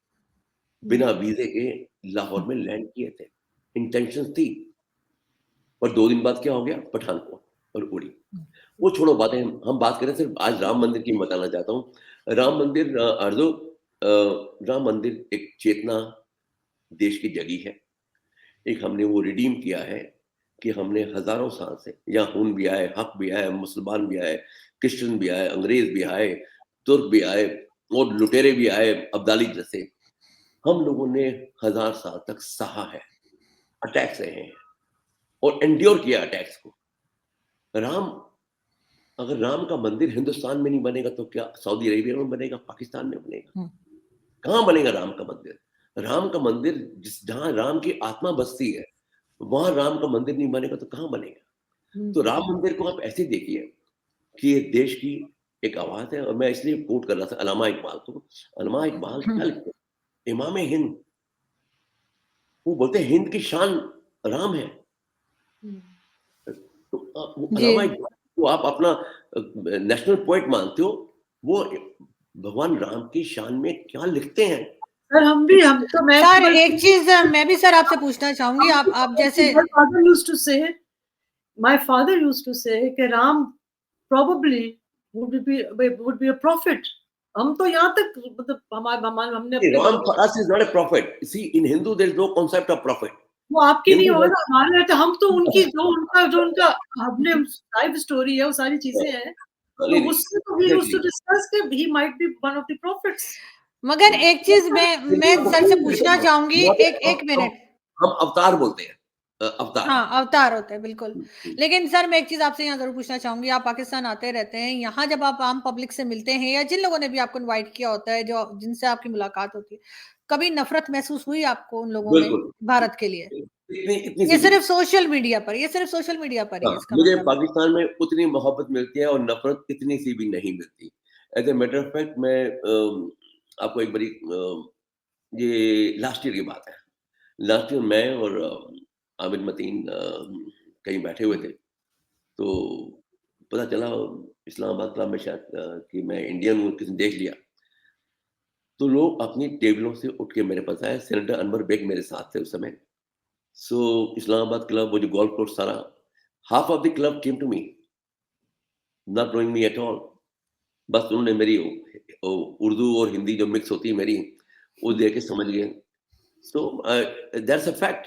[SPEAKER 1] बिना
[SPEAKER 3] हुँ,
[SPEAKER 1] वीज़े के लाहौर में लैंड किए थे। इंटेंशंस थी, और 2 दिन बाद क्या हो गया? पठानकोट और उड़ी। वो छोड़ो बातें, हम बात करें सिर्फ आज राम मंदिर की मैं बताना चाहता हूँ। राम मंदिर अर्ज़ो, राम मंदिर एक चेतना देश की जगी है। एक हमने वो रिडीम किया है कि हमने हज़ारों साल से, यहाँ खून भी आए, हक भी आए, मुसलमान भी आए, क्रिश्चियन भी आए, अंग्रेज़ भी आए, तुर्क भी आए और लुटेरे भी आए, अब्दाली जैसे। हम लोगों ने 1000 साल तक सहा है, अटैक्स रहे हैं और एंड्योर किया अटैक्स को। राम अगर राम का मंदिर हिंदुस्तान में नहीं बनेगा तो क्या सऊदी अरेबिया में बनेगा, पाकिस्तान में बनेगा?
[SPEAKER 2] हुँ,
[SPEAKER 1] कहाँ बनेगा राम का मंदिर? राम का मंदिर जिस जहाँ राम की आत्मा बसती है, वहाँ राम का मंदिर नहीं बनेगा तो कहाँ बनेगा?
[SPEAKER 3] हुँ,
[SPEAKER 1] तो राम मंदिर को आप ऐसे देखिए कि ये देश की एक आवाज़ है, और मैं इसलिए कोट कर रहा था अल्लामा इकबाल को। अल्लामा इकबाल
[SPEAKER 2] हुँ।
[SPEAKER 1] क्या लिखते हैं? इमाम हिंद, वो बोलते हैं हिंद की शान राम है।
[SPEAKER 3] हुँ।
[SPEAKER 1] तो वो
[SPEAKER 2] जी।
[SPEAKER 1] अल्लामा इकबाल को आप अपना नेशनल पोएट मानते हो, वो भगवान राम की शान में क्या लिखते हैं?
[SPEAKER 3] सर हम तो मैं तो
[SPEAKER 2] सर
[SPEAKER 3] बल्कि
[SPEAKER 2] एक चीज़ मैं भी सर आपसे पूछना चाहूँगी, आप जैसे
[SPEAKER 3] my father used to say my father used to say कि Ram probably would be a prophet. हम तो यहाँ तक मतलब हमने अपने
[SPEAKER 1] Ram
[SPEAKER 3] बड़ों
[SPEAKER 1] for us is not a prophet. See, in Hindu, there is no concept of prophet.
[SPEAKER 3] वो आपकी नहीं
[SPEAKER 1] Hindu
[SPEAKER 3] होगा
[SPEAKER 1] has
[SPEAKER 3] ना हमारे यहाँ तो हम तो उनकी जो उनका हमने लाइफ स्टोरी है वो सारी चीजें हैं तो
[SPEAKER 1] नहीं,
[SPEAKER 3] उससे तो ही यूज्ड टू
[SPEAKER 1] exactly.
[SPEAKER 3] डिस्कस कि he might be one of the prophets.
[SPEAKER 2] मगर एक चीज़ मैं
[SPEAKER 1] Hindu
[SPEAKER 2] सर से
[SPEAKER 1] को
[SPEAKER 2] पूछना चाहूँगी,
[SPEAKER 1] यहाँ पे
[SPEAKER 2] एक 1 मिनट।
[SPEAKER 1] हम अवतार बोलते हैं, अवतार।
[SPEAKER 2] हाँ, अवतार होते हैं, बिल्कुल। लेकिन सर मैं एक चीज़ आपसे यहाँ ज़रूर पूछना चाहूँगी, आप पाकिस्तान आते रहते हैं, यहाँ जब आप आम पब्लिक से मिलते हैं या जिन लोगों ने भी आपको इनवाइट किया होता है, जो जिनसे आपकी मुलाकात होती है, कभी नफ़रत महसूस हुई आपको उन लोगों में,
[SPEAKER 1] बिल्कुल।
[SPEAKER 2] भारत के लिए?
[SPEAKER 1] इतनी सी
[SPEAKER 2] ये
[SPEAKER 1] भी
[SPEAKER 2] सिर्फ़
[SPEAKER 1] नहीं।
[SPEAKER 2] सोशल मीडिया पर, ये सिर्फ़ सोशल मीडिया पर ही
[SPEAKER 1] हाँ,
[SPEAKER 2] है इसका
[SPEAKER 1] मुझे
[SPEAKER 2] मतलब है।
[SPEAKER 1] पाकिस्तान में उतनी मोहब्बत मिलती है और नफ़रत इतनी सी भी नहीं मिलती। As a matter of fact मैं आपको एक बड़ी ये लास्ट ईयर की बात है। लास्ट ईयर मैं और आमिर मतीन कहीं बैठे हुए थे, तो पता चला इस्लामाबाद क्लब में शायद कि मैं इंडियन हूँ, किसी ने देख लिया। तो लोग अपनी टेबलों से उठ के मेरे पास आए, सेनेटर अनवर बेग मेरे साथ थे उस समय। सो इस्लामाबाद क्लब, वो जो गोल्फ कोर्स सारा, half of the club came to me, not knowing me at all. बस उन्होंने मेरी उर्दू और हिंदी जो मिक्स होती है मेरी, वो देख के समझ गए। So that's a fact.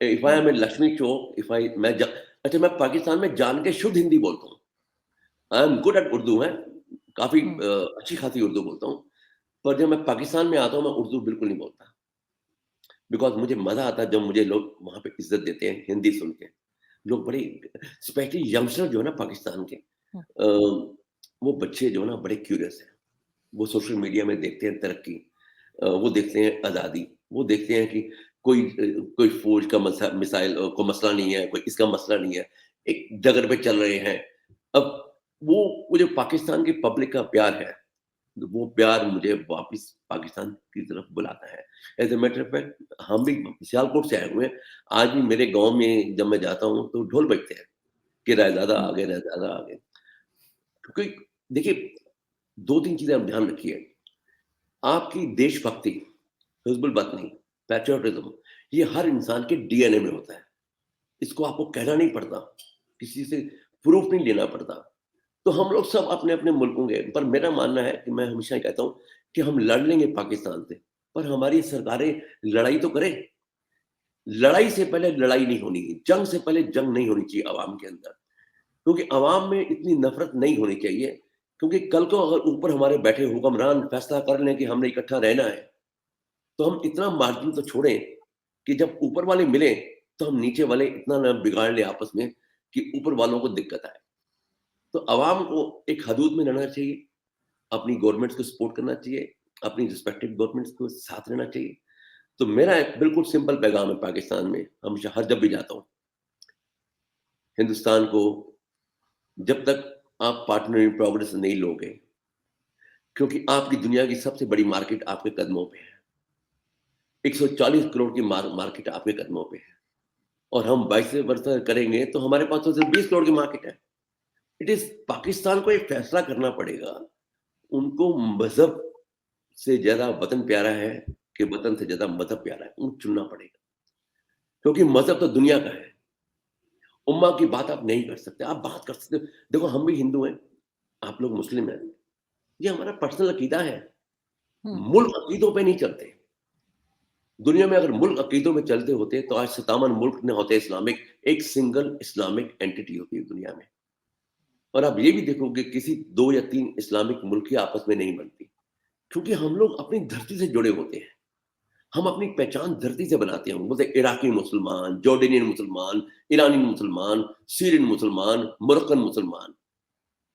[SPEAKER 1] If I am in Lakshmi Chowk, if I मैं अच्छा, मैं पाकिस्तान में जान के शुद्ध हिंदी बोलता हूँ। I am good at Urdu है, काफ़ी
[SPEAKER 2] हुँ,
[SPEAKER 1] अच्छी खासी उर्दू बोलता हूँ। पर जब मैं पाकिस्तान में आता हूँ, मैं उर्दू बिल्कुल नहीं बोलता। बिकॉज़ मुझे मज़ा आता है जब मुझे लोग वहाँ पे इज़्ज़त देते हैं हिंदी सुन के। लोग बड़े, स्पेशली यंगस्टर जो है ना पाकिस्तान के,
[SPEAKER 2] हुँ।
[SPEAKER 1] वो बच्चे जो है ना बड़े क्यूरियस हैं। वो सोशल मीडिया में देखते हैं तरक्की, वो देखते हैं आज़ादी, वो देखते हैं कि कोई फ़ौज का मिसाइल को मसला नहीं है, कोई इसका मसला नहीं है, एक डगर पे चल रहे हैं। अब वो जो पाकिस्तान की पब्लिक का प्यार है, वो प्यार मुझे वापस पाकिस्तान की तरफ बुलाता है। As a matter of fact हम भी सियालकोट से आए हुए हैं। आज भी मेरे गाँव में जब मैं जाता हूँ तो ढोल बजते हैं कि रायज़ादा आ गए, रायज़ादा आ गए। क्योंकि देखिए 2-3 चीज़ें आप ध्यान रखिए। आपकी देशभक्ति, हिज़्बुल वतनी, पैट्रियोटिज़्म, ये हर इंसान के डीएनए में होता है। इसको आपको कहना नहीं पड़ता, किसी से प्रूफ़ नहीं लेना पड़ता। तो हम लोग सब अपने-अपने मुल्कों के, पर मेरा मानना है कि मैं हमेशा ये कहता हूँ कि हम लड़ लेंगे पाकिस्तान से, पर हमारी सरकारें लड़ाई तो करें। लड़ाई से पहले लड़ाई नहीं होनी है, जंग से पहले जंग नहीं होनी चाहिए अवाम के अंदर। क्योंकि अवाम में इतनी नफ़रत नहीं होनी चाहिए क्योंकि कल को अगर ऊपर हमारे बैठे हुक्मरान फैसला कर लें कि हमने इकट्ठा रहना है, तो हम इतना मार्जिन तो छोड़ें कि जब ऊपर वाले मिले तो हम नीचे वाले इतना ना बिगाड़ ले आपस में कि ऊपर वालों को दिक्कत आए। तो अवाम को एक हदूद में रहना चाहिए, अपनी गवर्नमेंट्स को सपोर्ट करना चाहिए, अपनी रिस्पेक्टिव गवर्नमेंट्स को साथ रहना चाहिए। तो मेरा एक बिल्कुल सिंपल पैगाम है पाकिस्तान में, हमेशा हर जब भी जाता हूँ, हिंदुस्तान को जब तक आप पार्टनर इन प्रोग्रेस नहीं लोगे, क्योंकि आपकी दुनिया की सबसे बड़ी मार्केट आपके कदमों पे है। 140 करोड़ की मार्केट आपके कदमों पे है और हम 22 वर्ष करेंगे तो हमारे पास तो सिर्फ 20 करोड़ की मार्केट है। इट इज पाकिस्तान को एक फैसला करना पड़ेगा। उनको मजहब से ज्यादा वतन प्यारा है कि वतन से ज्यादा मजहब प्यारा है, उनको चुनना पड़ेगा, क्योंकि मजहब तो दुनिया का है। उम्मा की बात आप नहीं कर सकते, आप बात कर सकते। देखो हम भी हिंदू हैं, आप लोग मुस्लिम हैं, ये हमारा पर्सनल अकीदा है। मुल्क अकीदों पे नहीं चलते। दुनिया में अगर मुल्क अकीदों में चलते होते तो आज 57 मुल्क ने होते इस्लामिक, एक सिंगल इस्लामिक एंटिटी होती है दुनिया में। और आप ये भी देखोगे किसी 2 या 3 इस्लामिक मुल्क की आपस में नहीं बनती, क्योंकि हम लोग अपनी धरती से जुड़े होते हैं। हम अपनी पहचान धरती से बनाते हैं। बोलते इराकी मुसलमान, जॉर्डेनियन मुसलमान, ईरानी मुसलमान, सीरियन मुसलमान, मोरक्कन मुसलमान।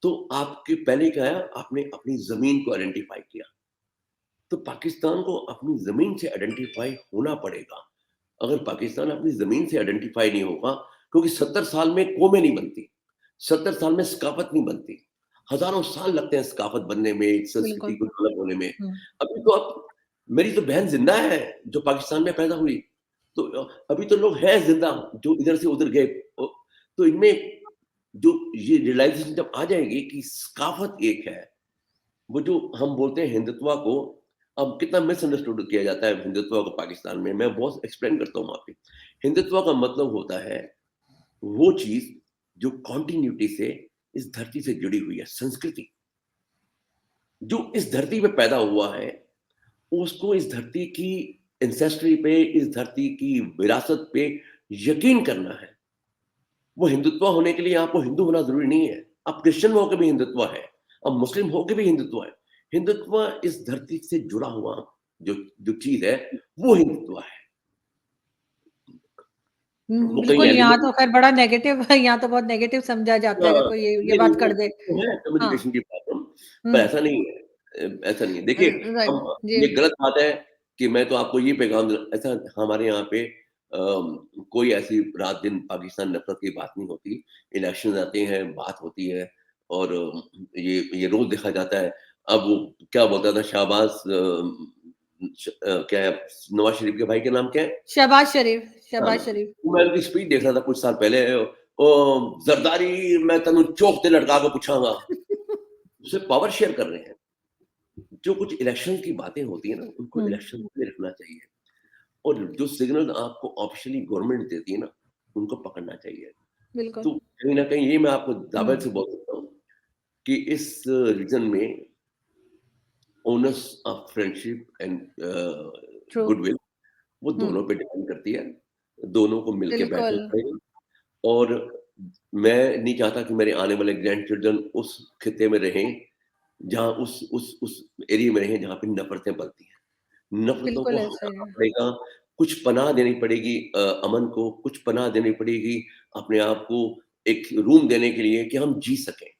[SPEAKER 1] तो आपके पहले क्या है, आपने अपनी जमीन को आइडेंटिफाई किया। तो पाकिस्तान को अपनी जमीन से आइडेंटिफाई होना पड़ेगा। अगर पाकिस्तान अपनी जमीन से आइडेंटिफाई नहीं होगा, क्योंकि 70 साल में कौमें नहीं बनती, 70 साल में सकाफत नहीं बनती, हजारों साल लगते हैं सकाफत बनने में, संस्कृति को डेवलप होने में। अभी तो आप, मेरी तो बहन जिंदा है जो पाकिस्तान में पैदा हुई, तो अभी तो लोग हैं जिंदा जो इधर से उधर गए। तो इनमें जो ये रियलाइजेशन जब आ जाएगी कि सकाफत एक है, वो जो हम बोलते हैं हिंदुत्व को, अब कितना मिसअंडरस्टूड किया जाता है हिंदुत्व को पाकिस्तान में। मैं बहुत एक्सप्लेन करता हूँ वहां पे। हिंदुत्व का मतलब होता है वो चीज जो कॉन्टिन्यूटी से इस धरती से जुड़ी हुई है, संस्कृति जो इस धरती पे पैदा हुआ है, उसको इस धरती की एंसेस्ट्री पे, इस धरती की विरासत पे यकीन करना है। वो हिंदुत्व होने के लिए आपको हिंदू होना जरूरी नहीं है, आप क्रिश्चियन होकर भी हिंदुत्व है, अब मुस्लिम होकर भी हिंदुत्व है। हिंदुत्व इस धरती से जुड़ा हुआ जो जो चीज है वो हिंदुत्व है। वो कहीं
[SPEAKER 2] बिल्कुल, यहाँ तो
[SPEAKER 1] एलिमेंट
[SPEAKER 2] खैर बड़ा नेगेटिव है, यहाँ तो बहुत नेगेटिव समझा जाता है कि कोई ये बात कर दे।
[SPEAKER 1] वो है
[SPEAKER 2] हाँ,
[SPEAKER 1] कम्युनिकेशन की प्रॉब्लम, पर ऐसा नहीं है। ऐसा नहीं है। देखिए,
[SPEAKER 2] राइट,
[SPEAKER 1] हम
[SPEAKER 2] जी,
[SPEAKER 1] ये गलत बात है कि मैं तो आपको ये पैगाम ऐसा हमारे यहाँ पे कोई ऐसी रात दिन पाकिस्तान नफरत की बात नहीं होती। इलेक्शन आते हैं, बात होती है और ये रोज देखा जाता है। अब वो क्या बोलता था शाहबाज, क्या है, नवाज शरीफ के भाई का नाम क्या है?
[SPEAKER 2] शहबाज शरीफ,
[SPEAKER 1] हाँ,
[SPEAKER 2] शहबाज शरीफ।
[SPEAKER 1] मैं उनकी स्पीच देख रहा था कुछ साल पहले। ओ जरदारी मैं तेनू चौक ते लटका के पूछांगा। उससे पावर शेयर कर रहे हैं। जो कुछ इलेक्शन की बातें होती है ना, उनको इलेक्शन में रखना चाहिए और जो सिग्नल आपको ऑफिशियली गवर्नमेंट देती है ना, उनको पकड़ना चाहिए।
[SPEAKER 2] बिल्कुल।
[SPEAKER 1] तो कहीं ना कहीं ये मैं आपको दावे से बोल सकता हूँ कि इस रीजन में owners of friendship and
[SPEAKER 2] true.
[SPEAKER 1] Goodwill वो दोनों पे डिपेंड करती है। दोनों को मिलके बैठना
[SPEAKER 2] बिल्कुल।
[SPEAKER 1] पड़ेगा और मैं नहीं चाहता कि मेरे आने वाले ग्रैंड चिल्ड्रन उस खिते में रहें, जहाँ उस एरिया में रहें जहाँ पे नफ़रतें पलती हैं। नफ़रतों को
[SPEAKER 2] बिल्कुल ऐसा ही
[SPEAKER 1] हटाना
[SPEAKER 2] है।
[SPEAKER 1] पड़ेगा, कुछ पनाह देनी पड़ेगी अमन को, कुछ पनाह देनी पड़ेगी अपने आप को एक रूम देने के लिए कि हम जी सकें।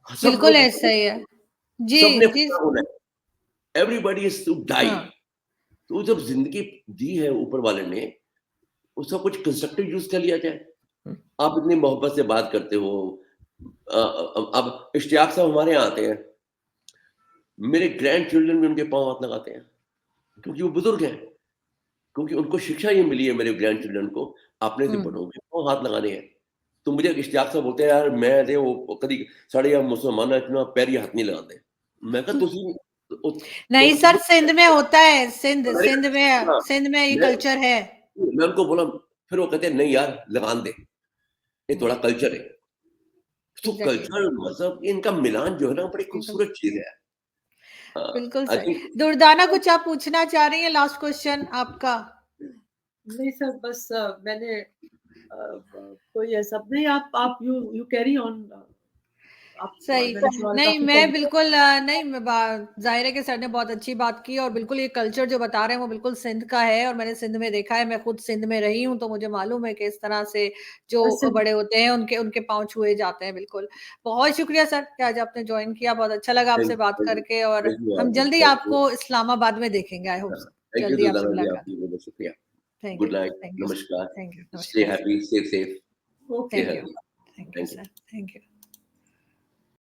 [SPEAKER 1] सबने
[SPEAKER 2] बिल्कुल ऐसा ही है। जी,
[SPEAKER 1] सबने
[SPEAKER 2] जी,
[SPEAKER 1] पूरा होना है। Everybody is to die.
[SPEAKER 2] हाँ।
[SPEAKER 1] तो जब ज़िंदगी दी है ऊपर वाले ने, उसका कुछ कंस्ट्रक्टिव यूज़ कर लिया जाए। आप इतनी मोहब्बत से बात करते हो। अब इश्तियाक साहब हमारे यहाँ आते हैं, मेरे ग्रैंड चिल्ड्रन भी उनके पाँव हाथ लगाते हैं, क्योंकि वो बुजुर्ग हैं, क्योंकि उनको शिक्षा ये मिली है मेरे ग्रैंड चिल्ड्रन को, अपने से बड़ों के पाँव हाथ लगाने हैं। तो मुझे इश्तियाक साहब बोलते हैं, यार मैं ते वो कदी साढ़े मुसलमान इतना पैरी हाथ नहीं लगाते। मैं कहा तुसी
[SPEAKER 2] नहीं सर, सिंध में होता है,
[SPEAKER 1] हाँ,
[SPEAKER 2] सिंध में ये
[SPEAKER 1] मैं
[SPEAKER 2] कल्चर है।
[SPEAKER 1] मैं उनको बोला, फिर वो कहते हैं नहीं यार लगान दे, ये थोड़ा कल्चर है। तो
[SPEAKER 2] एग्ज़ैक्टली,
[SPEAKER 1] कल्चर मज़हब इनका मिलान जो है ना बड़ी
[SPEAKER 2] बिल्कुल,
[SPEAKER 1] खूबसूरत चीज़ है।
[SPEAKER 2] बिल्कुल
[SPEAKER 1] आई
[SPEAKER 2] सही।
[SPEAKER 1] थिंक
[SPEAKER 2] दुर्दाना कुछ आप पूछना चाह रही हैं? लास्ट क्वेश्चन आपका।
[SPEAKER 3] नहीं सर, बस मैंने कोई ऐसा नहीं, आप यू यू कैरी ऑन। आप
[SPEAKER 2] सही।
[SPEAKER 3] मेरा सवाल
[SPEAKER 2] नहीं,
[SPEAKER 3] काफ़ी
[SPEAKER 2] मैं
[SPEAKER 3] पॉजिटिव
[SPEAKER 2] बिल्कुल नहीं, मैं ज़ाहिर है कि सर ने बहुत अच्छी बात की और बिल्कुल ये कल्चर जो बता रहे हैं वो बिल्कुल सिंध का है और मैंने सिंध में देखा है, मैं खुद सिंध में रही हूँ, तो मुझे मालूम है कि इस तरह से जो
[SPEAKER 3] वैसे
[SPEAKER 2] बड़े होते हैं उनके उनके पाँव छुए जाते हैं, बिल्कुल। बहुत शुक्रिया सर कि आज आपने जॉइन किया, बहुत अच्छा लगा
[SPEAKER 1] थैंक
[SPEAKER 2] आपसे बात
[SPEAKER 1] यू,
[SPEAKER 2] करके और
[SPEAKER 1] थैंक यू
[SPEAKER 2] हम
[SPEAKER 1] आरज़ू,
[SPEAKER 2] जल्दी
[SPEAKER 1] थैंक यू।
[SPEAKER 2] आपको इस्लामाबाद में देखेंगे, आई होप
[SPEAKER 1] हाँ,
[SPEAKER 2] सो।
[SPEAKER 1] थैंक यू
[SPEAKER 2] जल्दी आपसे
[SPEAKER 1] सुल्ताना जी,
[SPEAKER 2] मुलाकात।
[SPEAKER 1] आपकी बहुत शुक्रिया।
[SPEAKER 2] Thank you,
[SPEAKER 1] good night,
[SPEAKER 2] thank you,
[SPEAKER 1] नमस्कार,
[SPEAKER 2] थैंक यू,
[SPEAKER 1] स्टे
[SPEAKER 2] नमस्कार sir.
[SPEAKER 1] Happy, stay safe,
[SPEAKER 3] okay
[SPEAKER 1] stay
[SPEAKER 2] thank you,
[SPEAKER 1] healthy.
[SPEAKER 2] Thank you
[SPEAKER 1] thank you.
[SPEAKER 2] Sir, thank you.